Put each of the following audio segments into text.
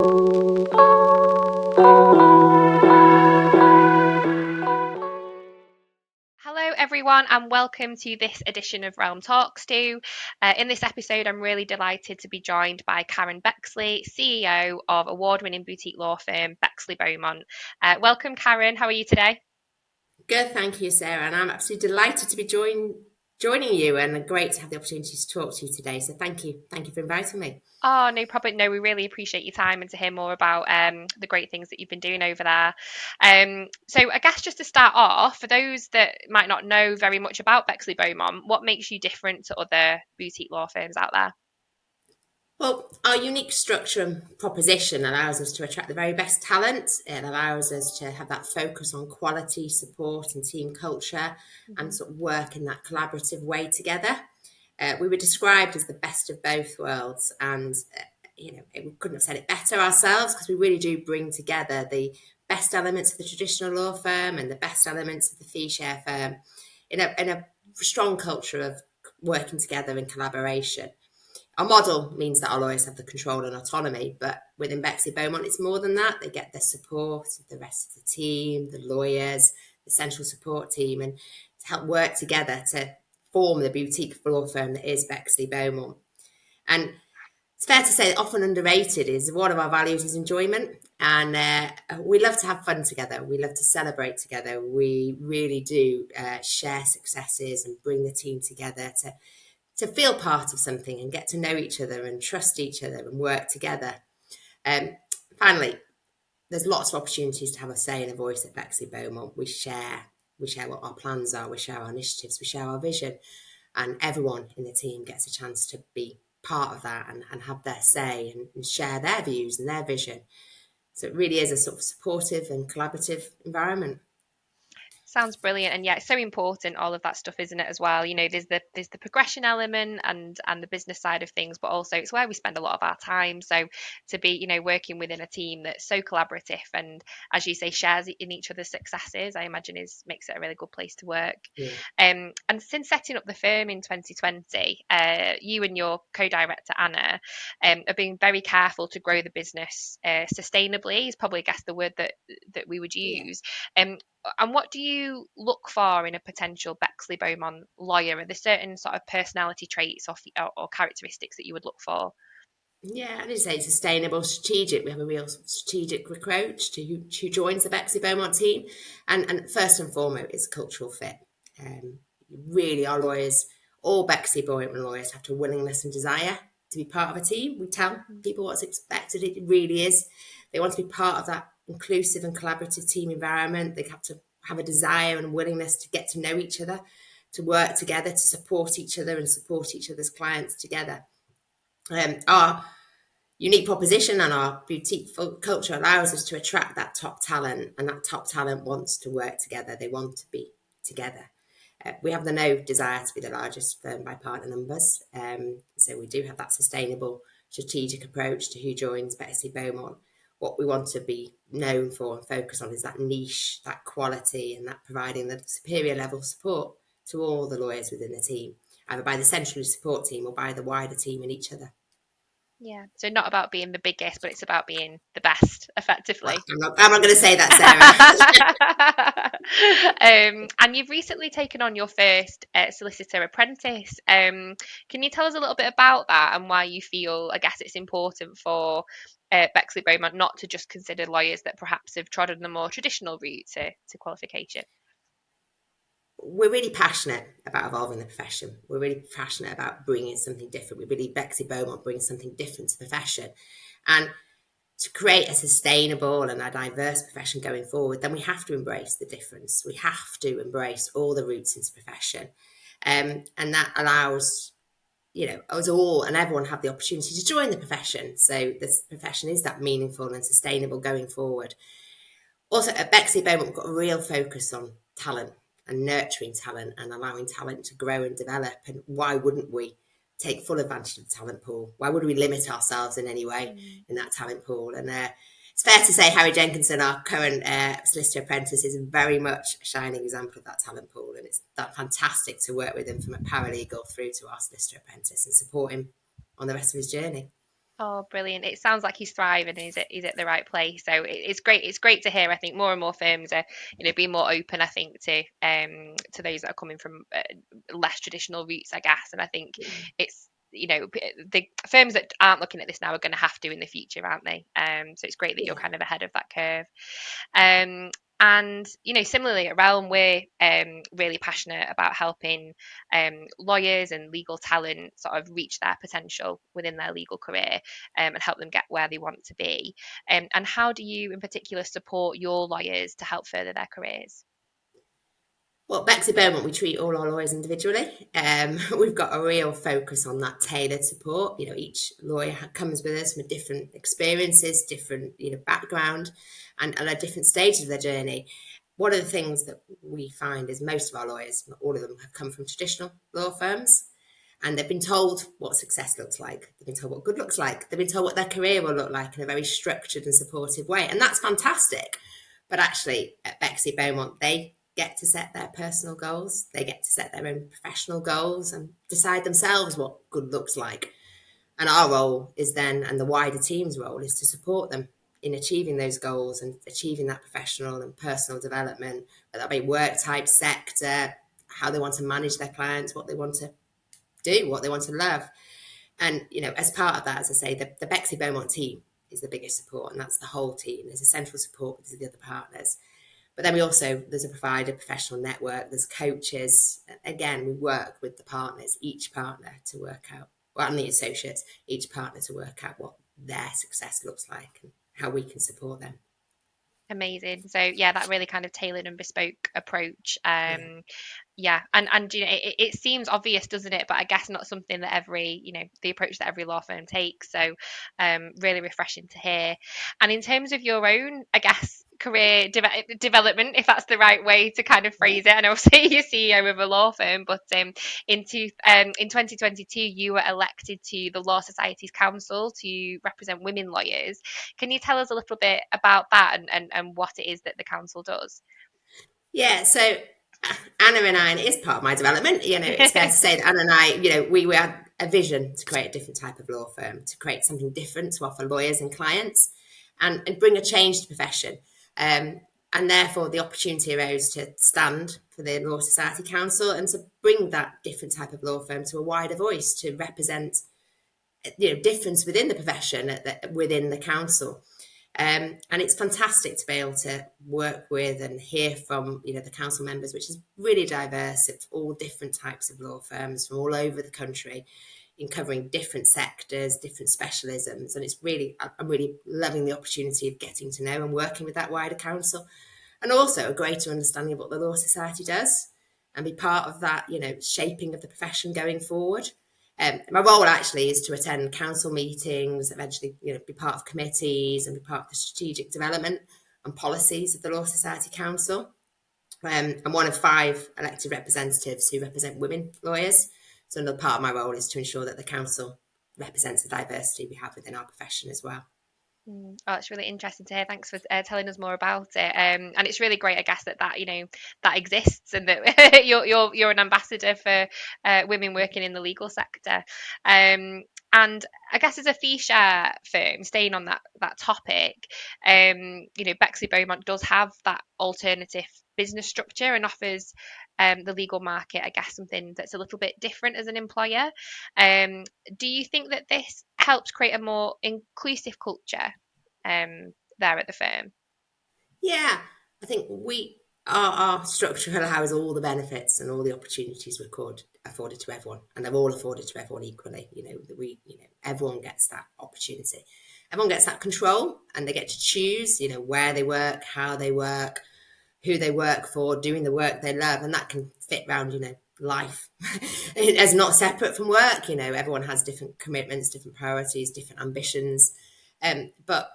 Hello, everyone, and welcome to this edition of Realm Talks To. In this episode, I'm really delighted to be joined by Karen Bexley, CEO of award-winning boutique law firm Bexley Beaumont. Welcome, Karen. How are you today? Good, thank you, Sarah. And I'm absolutely delighted to be joining you, and great to have the opportunity to talk to you today. So thank you for inviting me. Oh, no problem. No, we really appreciate your time and to hear more about the great things that you've been doing over there. So I guess just to start off, for those that might not know very much about Bexley Beaumont, what makes you different to other boutique law firms out there? Well, our unique structure and proposition allows us to attract the very best talent. It allows us to have that focus on quality, support, and team culture, and sort of work in that collaborative way together. We were described as the best of both worlds, and we couldn't have said it better ourselves, because we really do bring together the best elements of the traditional law firm and the best elements of the fee share firm in a strong culture of working together in collaboration. Our model means that our lawyers have the control and autonomy, but within Bexley Beaumont, it's more than that. They get the support of the rest of the team, the lawyers, the central support team, and to help work together to form the boutique law firm that is Bexley Beaumont. And it's fair to say that often underrated is one of our values is enjoyment. And we love to have fun together. We love to celebrate together. We really do share successes and bring the team together to feel part of something and get to know each other and trust each other and work together. Finally, there's lots of opportunities to have a say and a voice at Bexley Beaumont. We share what our plans are, we share our initiatives, we share our vision, and everyone in the team gets a chance to be part of that and have their say and share their views and their vision. So it really is a sort of supportive and collaborative environment. Sounds brilliant, and yeah, it's so important, all of that stuff, isn't it, as well? There's the progression element and the business side of things, but also it's where we spend a lot of our time. So to be, working within a team that's so collaborative and, as you say, shares in each other's successes, I imagine is makes it a really good place to work. Yeah. And since setting up the firm in 2020, you and your co-director Anna are being very careful to grow the business sustainably. Is probably, I guess, the word that we would use. And what do you look for in a potential Bexley Beaumont lawyer? Are there certain sort of personality traits or characteristics that you would look for? Yeah, I did say sustainable, strategic. We have a real strategic approach to who joins the Bexley Beaumont team. And first and foremost is cultural fit. Um, really, our lawyers, all Bexley Beaumont lawyers, have to willingness and desire to be part of a team. We tell people what's expected. It really is. They want to be part of that inclusive and collaborative team environment. They have to have a desire and willingness to get to know each other, to work together, to support each other and support each other's clients together. Our unique proposition and our boutique culture allows us to attract that top talent, and that top talent wants to work together. They want to be together. We have no desire to be the largest firm by partner numbers. So we do have that sustainable, strategic approach to who joins Bexley Beaumont. What we want to be known for and focus on is that niche, that quality, and that providing the superior level support to all the lawyers within the team, either by the central support team or by the wider team and each other. Yeah, so not about being the biggest, but it's about being the best, effectively. I'm not going to say that, Sarah. And you've recently taken on your first solicitor apprentice. Can you tell us a little bit about that and why you feel, I guess, it's important for Bexley Beaumont not to just consider lawyers that perhaps have trodden the more traditional route to qualification? We're really passionate about evolving the profession. We're really passionate about bringing something different. We believe Bexley Beaumont brings something different to the profession. And to create a sustainable and a diverse profession going forward, then we have to embrace the difference. We have to embrace all the routes into profession. And that allows, us all and everyone have the opportunity to join the profession. So this profession is that meaningful and sustainable going forward. Also, at Bexley Beaumont, we've got a real focus on talent and nurturing talent and allowing talent to grow and develop. And why wouldn't we take full advantage of the talent pool? Why would we limit ourselves in any way in that talent pool? And it's fair to say Harry Jenkinson, our current solicitor apprentice, is very much a shining example of that talent pool. And it's that fantastic to work with him from a paralegal through to our solicitor apprentice and support him on the rest of his journey. Oh, brilliant! It sounds like he's thriving. He's at the right place. So it's great. It's great to hear. I think more and more firms are, being more open. I think to those that are coming from less traditional routes, I guess. And I think it's the firms that aren't looking at this now are going to have to in the future, aren't they? So it's great that you're Yeah. kind of ahead of that curve. Um, and similarly at Realm, we're really passionate about helping lawyers and legal talent sort of reach their potential within their legal career, and help them get where they want to be. And how do you, in particular, support your lawyers to help further their careers? Well, Bexley Beaumont, we treat all our lawyers individually. We've got a real focus on that tailored support. Each lawyer comes with us with different experiences, different background, and at different stages of their journey. One of the things that we find is most of our lawyers, not all of them, have come from traditional law firms, and they've been told what success looks like. They've been told what good looks like. They've been told what their career will look like in a very structured and supportive way, and that's fantastic. But actually, at Bexley Beaumont, they get to set their personal goals. They get to set their own professional goals and decide themselves what good looks like. And our role is then, and the wider team's role is to support them in achieving those goals and achieving that professional and personal development, whether that be work type, sector, how they want to manage their clients, what they want to do, what they want to love. And, as part of that, as I say, the Bexley Beaumont team is the biggest support, and that's the whole team. There's a central support, there's the other partners. But then there's a provider, professional network, there's coaches. Again, we work with the partners, each partner to work out, and the associates, each partner to work out what their success looks like and how we can support them. Amazing. So yeah, that really kind of tailored and bespoke approach. Yeah. Yeah, and it seems obvious, doesn't it? But I guess not something that the approach that every law firm takes. So really refreshing to hear. And in terms of your own, I guess, career development, if that's the right way to kind of phrase it, and obviously you're CEO of a law firm, but in 2022 you were elected to the Law Society's Council to represent women lawyers. Can you tell us a little bit about that and what it is that the council does? Yeah, so Anna and I, and it is part of my development, it's fair to say that Anna and I, we had a vision to create a different type of law firm, to create something different to offer lawyers and clients and bring a change to the profession. And therefore, the opportunity arose to stand for the Law Society Council and to bring that different type of law firm to a wider voice, to represent difference within the profession within the council. And it's fantastic to be able to work with and hear from the council members, which is really diverse. It's all different types of law firms from all over the country, in covering different sectors, different specialisms. And I'm really loving the opportunity of getting to know and working with that wider council, and also a greater understanding of what the Law Society does, and be part of that shaping of the profession going forward. My role actually is to attend council meetings, eventually, be part of committees and be part of the strategic development and policies of the Law Society Council. I'm one of 5 elected representatives who represent women lawyers. So another part of my role is to ensure that the council represents the diversity we have within our profession as well. Oh, it's really interesting to hear. Thanks for telling us more about it. And it's really great, I guess, that exists, and that you're an ambassador for women working in the legal sector. And I guess as a fee share firm, staying on that topic, Bexley Beaumont does have that alternative business structure and offers the legal market, I guess, something that's a little bit different as an employer. Do you think that this helps create a more inclusive culture there at the firm? Yeah, I think our structure allows all the benefits and all the opportunities afforded to everyone, and they're all afforded to everyone equally. Everyone gets that opportunity. Everyone gets that control, and they get to choose, where they work, how they work, who they work for, doing the work they love, and that can fit around, life as not separate from work. Everyone has different commitments, different priorities, different ambitions, but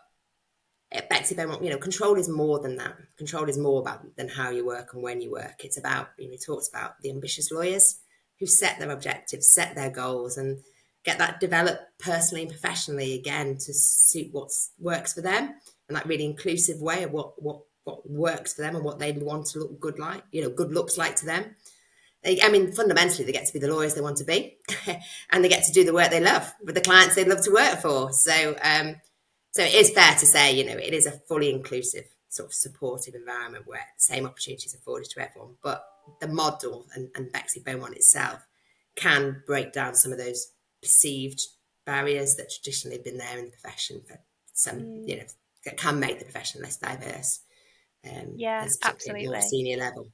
at Bexley Beaumont, control is more than that. Control is more about than how you work and when you work. It's about, he talks about the ambitious lawyers who set their objectives, set their goals, and get that developed personally and professionally again to suit what works for them, and that really inclusive way of what works for them and what they want to look good like, good looks like to them. I mean, fundamentally, they get to be the lawyers they want to be, and they get to do the work they love with the clients they love to work for. So it is fair to say, it is a fully inclusive, sort of supportive environment where the same opportunities are afforded to everyone. But the model and Bexley Beaumont itself can break down some of those perceived barriers that traditionally have been there in the profession for some, that can make the profession less diverse, Yeah, as particularly at more absolutely. senior level.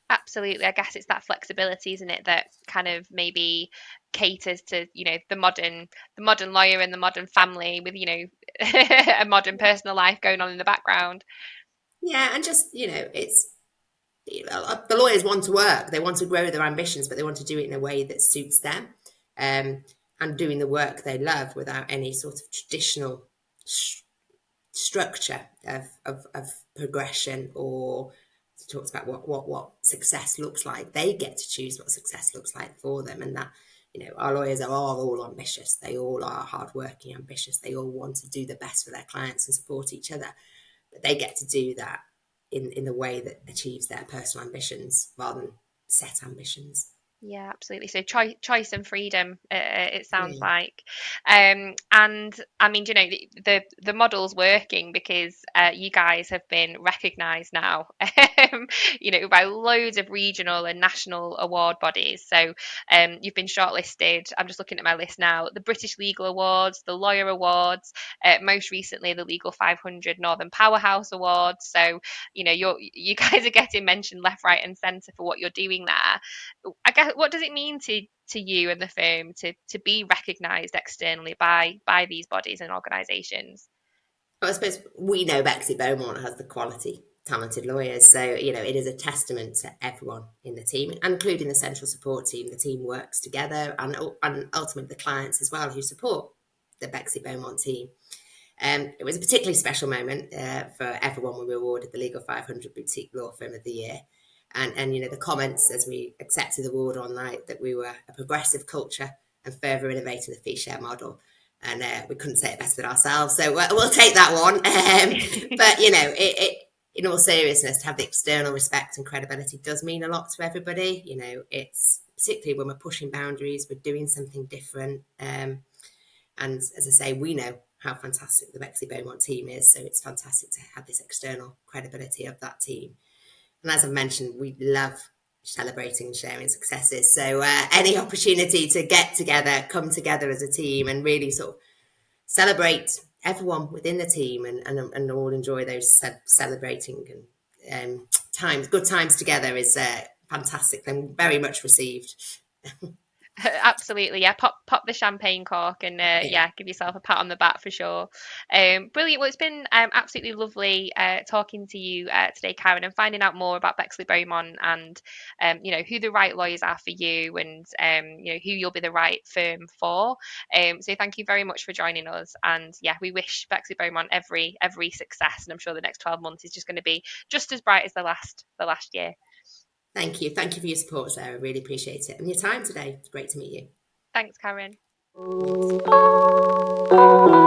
Absolutely. I guess it's that flexibility, isn't it, that kind of maybe caters to, the modern lawyer and the modern family with, a modern personal life going on in the background. Yeah, and just, it's the lawyers want to work, they want to grow their ambitions, but they want to do it in a way that suits them, um, and doing the work they love without any sort of traditional structure of progression, or talks about what success looks like. They get to choose what success looks like for them, and that our lawyers are all ambitious. They all are hardworking, ambitious. They all want to do the best for their clients and support each other, but they get to do that in the way that achieves their personal ambitions rather than set ambitions. Yeah, absolutely. So choice and freedom, it sounds Yeah. like, and I mean, the model's working because you guys have been recognised now, by loads of regional and national award bodies. So, you've been shortlisted. I'm just looking at my list now. The British Legal Awards, the Lawyer Awards, most recently the Legal 500 Northern Powerhouse Awards. So, you guys are getting mentioned left, right, and centre for what you're doing there. I guess, what does it mean to you and the firm to be recognised externally by these bodies and organisations? Well, I suppose we know Bexley Beaumont has the quality, talented lawyers. So, it is a testament to everyone in the team, including the central support team. The team works together, and ultimately the clients as well who support the Bexley Beaumont team. It was a particularly special moment for everyone when we were awarded the Legal 500 Boutique Law Firm of the Year. And the comments as we accepted the award online, that we were a progressive culture and further innovating the fee share model. And we couldn't say it better than ourselves. So we'll take that one. But, in all seriousness, to have the external respect and credibility does mean a lot to everybody. It's particularly when we're pushing boundaries, we're doing something different. And as I say, we know how fantastic the Bexley Beaumont team is. So it's fantastic to have this external credibility of that team. And as I've mentioned, we love celebrating and sharing successes. So any opportunity to get together, come together as a team, and really sort of celebrate everyone within the team, and all enjoy those celebrating and good times together is fantastic and very much received. Absolutely, yeah. Pop the champagne cork and Yeah. yeah, give yourself a pat on the back for sure. Brilliant. Well, it's been absolutely lovely talking to you today, Karen, and finding out more about Bexley Beaumont and who the right lawyers are for you, and who you'll be the right firm for. So thank you very much for joining us, and yeah, we wish Bexley Beaumont every success, and I'm sure the next 12 months is just going to be just as bright as the last year. Thank you. Thank you for your support, Sarah. I really appreciate it. And your time today. It's great to meet you. Thanks, Karen. Thanks.